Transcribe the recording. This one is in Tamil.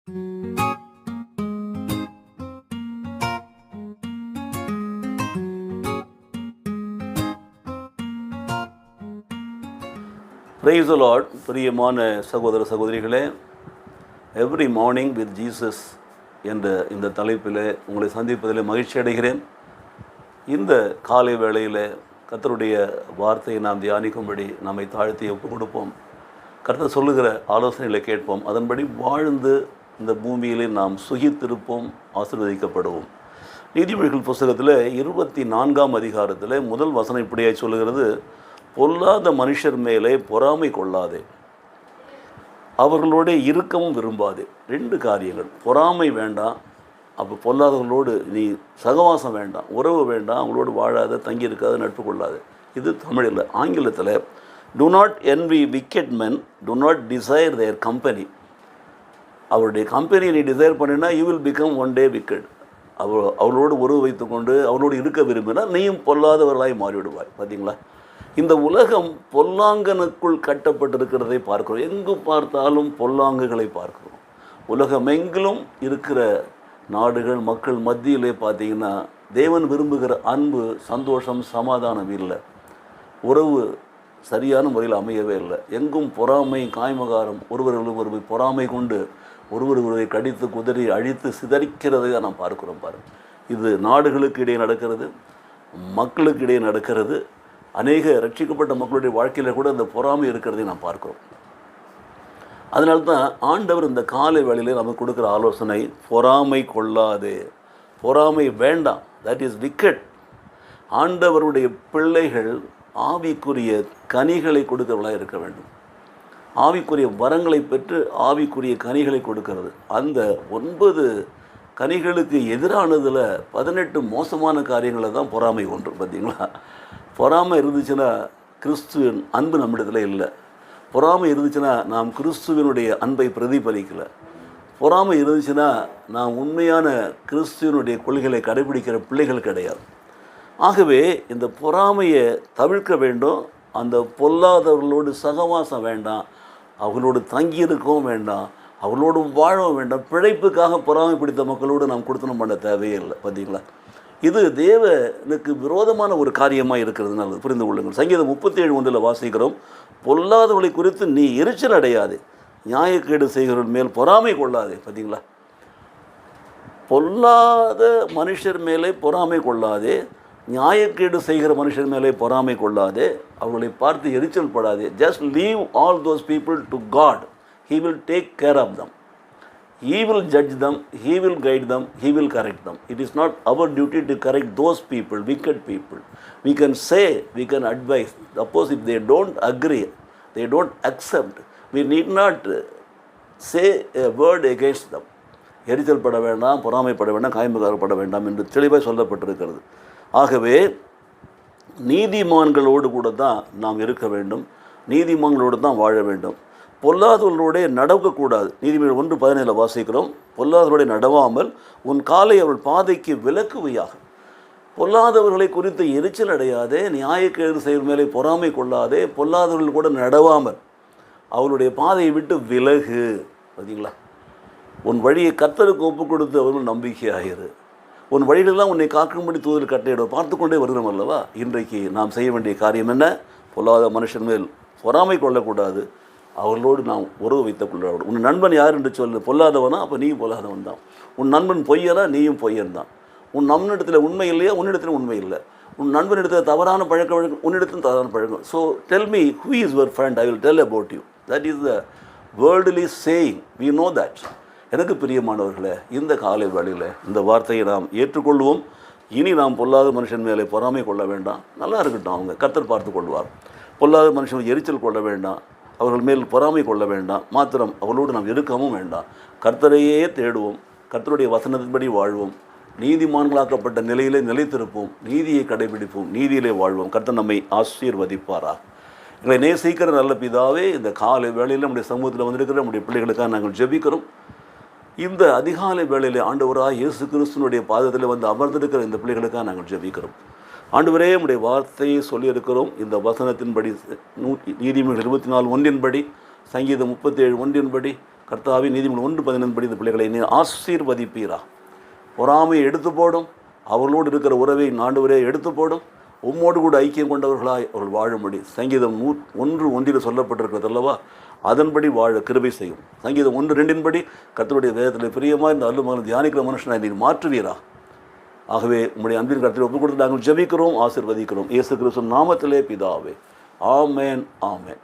Praise the Lord. பிரியமான சகோதர சகோதரிகளே, எவ்ரி மார்னிங் வித் ஜீசஸ் என்ற இந்த தலைப்பில் உங்களை சந்திப்பதில் மகிழ்ச்சி அடைகிறேன். இந்த காலை வேளையில் கர்த்தருடைய வார்த்தையை நாம் தியானிக்கும்படி நம்மை தாழ்த்தி ஒப்பு கொடுப்போம். கர்த்தர் சொல்லுகிற ஆலோசனைகளை கேட்போம். அதன்படி வாழ்ந்து இந்த பூமியிலே நாம் சுகித்திருப்போம், ஆசீர்வதிக்கப்படுவோம். நீதிமொழிகள் புஸ்தகத்தில் 24ஆம் அதிகாரத்தில் முதல் வசனம் இப்படியாய் சொல்லுகிறது: பொல்லாத மனுஷர் மேலே பொறாமை கொள்ளாதே, அவர்களோட இருக்கவும் விரும்பாதே. 2 காரியங்கள். பொறாமை வேண்டாம், அப்போ பொல்லாதவர்களோடு நீ சகவாசம் வேண்டாம், உறவு வேண்டாம், அவங்களோடு வாழாத, தங்கி இருக்காத, நட்பு கொள்ளாது. இது தமிழில். ஆங்கிலத்தில் do not envy wicked men, do not desire their company. அவருடைய கம்பெனியை நீ டிசைர் பண்ணினா you will become one day wicked. அவளோடு உறவு வைத்துக்கொண்டு அவளோடு இருக்க விரும்பினா நீயும் பொல்லாதவர்களாய் மாறிவிடுவாய். பார்த்தீங்களா? இந்த உலகம் பொல்லாங்கனுக்குள் கட்டப்பட்டிருக்கிறதை பார்க்கிறோம். எங்கு பார்த்தாலும் பொல்லாங்குகளை பார்க்கிறோம். உலகமெங்கிலும் இருக்கிற நாடுகள், மக்கள் மத்தியிலே பார்த்தீங்கன்னா தேவன் விரும்புகிற அன்பு, சந்தோஷம், சமாதானம் இல்லை. உறவு சரியான முறையில் அமையவே இல்லை. எங்கும் பொறாமை, காய்மகாரம், ஒருவரை பொறாமை கொண்டு ஒருவரை கடித்து குதறி அழித்து சிதறிக்கிறதை தான் நாம் பார்க்கிறோம். பாருங்கள், இது நாடுகளுக்கு இடையே நடக்கிறது, மக்களுக்கு இடையே நடக்கிறது. அநேக ரட்சிக்கப்பட்ட மக்களுடைய வாழ்க்கையில் கூட இந்த பொறாமை இருக்கிறதை நாம் பார்க்கிறோம். அதனால்தான் ஆண்டவர் இந்த காலை வேளையிலே நமக்கு கொடுக்குற ஆலோசனை, பொறாமை கொள்ளாதே, பொறாமை வேண்டாம். That is wicket. ஆண்டவருடைய பிள்ளைகள் ஆவிக்குரிய கனிகளை கொடுக்கிறவர்களாக இருக்க வேண்டும். ஆவிக்குரிய வரங்களை பெற்று ஆவிக்குரிய கனிகளை கொடுக்கிறது. அந்த 9 கனிகளுக்கு எதிரானதில் 18 மோசமான காரியங்களை தான் பொறாமை ஒன்று. பார்த்தீங்களா? பொறாமை இருந்துச்சுன்னா கிறிஸ்துவின் அன்பு நம்மிடத்தில் இல்லை. பொறாமை இருந்துச்சுன்னா நாம் கிறிஸ்துவனுடைய அன்பை பிரதிபலிக்கலை. பொறாமை இருந்துச்சுன்னா நாம் உண்மையான கிறிஸ்துவனுடைய கொள்கைகளை கடைபிடிக்கிற பிள்ளைகள் கிடையாது. ஆகவே இந்த பொறாமையை தவிர்க்க வேண்டும். அந்த பொல்லாதவர்களோடு சகவாசம் வேண்டாம், அவர்களோடு தங்கியிருக்கவும் வேண்டாம், அவர்களோடு வாழவும் வேண்டாம். பிழைப்புக்காக பொறாமை பிடித்த மக்களோடு நாம் கொடுத்தனம் பண்ண தேவையே இல்லை. பார்த்தீங்களா? இது தேவனுக்கு விரோதமான ஒரு காரியமாக இருக்கிறதுனால புரிந்து கொள்ளுங்கள். சங்கீதம் 37:1 வாசிக்கிறோம்: பொல்லாதவர்களை குறித்து நீ எரிச்சல் அடையாதே, நியாயக்கேடு செய்கிறவர்கள் மேல் பொறாமை கொள்ளாதே. பார்த்தீங்களா? பொல்லாத மனுஷர் மேலே பொறாமை கொள்ளாதே, நியாயக்கேடு செய்கிற மனுஷர் மேலே பொறாமை கொள்ளாதே, அவர்களை பார்த்து எரிச்சல் படாதே. Just leave all those people to God. He will take care of them. He will judge them, He will guide them, He will correct them. It is not our duty to correct those people, wicked people. We can say, we can advise. Suppose if they don't agree, they don't accept, we need not say a word against them. எரிச்சல் பட வேண்டாம், பொறாமைப்பட வேண்டாம், காய்மகாரப்பட வேண்டாம் என்று தெளிவாக சொல்லப்பட்டிருக்கிறது. ஆகவே நீதிமான்களோடு கூட தான் நாம் இருக்க வேண்டும், நீதிமான்களோடு தான் வாழ வேண்டும். பொல்லாதவர்களோட நடக்கக்கூடாது. நீதிமொழிகள் 1:17 வாசிக்கிறோம்: பொல்லாதவர்களோட நடவாமல் உன் காலை அவள் பாதைக்கு விலக்குவையாக. பொல்லாதவர்களை குறித்து எரிச்சல் அடையாதே, நியாயக்கேடு செய்கிற மேலே பொறாமை கொள்ளாதே, பொல்லாதவர்கள் கூட நடவாமல் அவளுடைய பாதையை விட்டு விலகு. பார்த்தீங்களா? உன் வழியை கர்த்தருக்கு ஒப்பு கொடுத்து அவர்கள் நம்பிக்கையாயிரு. உன் வழிகளெல்லாம் உன்னை காக்கும்படி தூதர் கட்டளையிடும். பார்த்து கொண்டே வருகிறோம் அல்லவா? இன்றைக்கு நாம் செய்ய வேண்டிய காரியம் என்ன? பொல்லாத மனுஷன் மேல் பொறாமை கொள்ளக்கூடாது, அவர்களோடு நாம் உறவு வைத்துக் கொள்ள. உன் நண்பன் யார் என்று சொல்லு. பொல்லாதவனா? அப்போ நீ பொல்லாதவன் தான். உன் நண்பன் பொய்யனா? நீயும் பொய்யன் தான். உன் நண்பனிடத்தில் உண்மை இல்லையா? உன்னிடத்தில் உண்மை இல்லை. உன் நண்பனிடத்தில் தவறான பழக்க வழக்கம், உன்னிடத்தில் தவறான பழக்கம். So tell me who is your friend, I will tell about you. That is the worldly saying. We know that. எனக்கு பிரியமானவர்களே, இந்த காலை வேளையில் இந்த வார்த்தையை நாம் ஏற்றுக்கொள்வோம். இனி நாம் பொல்லாத மனுஷன் மேலே பொறாமை கொள்ள வேண்டாம். நல்லா இருக்கட்டும், அவங்க கர்த்தர் பார்த்து கொள்வார். பொல்லாத மனுஷன் எரிச்சல் கொள்ள வேண்டாம், அவர்கள் மேல் பொறாமை கொள்ள வேண்டாம். மாத்திரம் அவர்களோடு நாம் இருக்கவும் வேண்டாம். கர்த்தரையே தேடுவோம், கர்த்தருடைய வசனத்தின்படி வாழ்வோம், நீதிமான்களாக்கப்பட்ட நிலையிலே நிலைத்திருப்போம், நீதியை கடைபிடிப்போம், நீதியிலே வாழ்வோம். கர்த்தர் நம்மை ஆசீர்வதிப்பாராக. எங்களை நேசிக்கிற நல்ல பிதாவே, இந்த காலை வேளையில் நம்முடைய சமூகத்தில் வந்திருக்கிற நம்முடைய பிள்ளைகளுக்காக நாங்கள் ஜெபிக்கிறோம். இந்த அதிகாலை வேளையில் ஆண்டவராக இயேசு கிறிஸ்துனுடைய பாதத்தில் வந்து அமர்ந்திருக்கிற இந்த பிள்ளைகளுக்காக நாங்கள் ஜெபிக்கிறோம். ஆண்டவரே, நம்முடைய வார்த்தையை சொல்லியிருக்கிறோம். இந்த வசனத்தின்படி நீதிமொழிகள் 24:1 சங்கீதம் 37:1 கர்த்தாவே நீதிமொழிகள் 1:15 படி இந்த பிள்ளைகளை நீ ஆசீர்வதிப்பீரா. பொறாமையை எடுத்து போடும், அவர்களோடு இருக்கிற உறவை ஆண்டவரே எடுத்து போடும். உம்மோடு கூட ஐக்கியம் கொண்டவர்களாய் அவர்கள் வாழும்படி சங்கீதம் 1:1 சொல்லப்பட்டிருக்கிறது அல்லவா, அதன்படி வாழ கிருபை செய்யும். சங்கீதம் 1:2 கர்த்தருடைய வேதத்தில் பிரியமாக இந்த அருள்மகனை தியானிக்கிற மனுஷனை நீர் மாற்றுவீரா. ஆகவே உம்முடைய அன்பின் கருத்தில் ஒப்புக் கொடுத்து நாங்கள் ஜெபிக்கிறோம், ஆசீர்வதிக்கிறோம். இயேசு கிறிஸ்து நாமத்திலே பிதாவே. ஆமென், ஆமென்.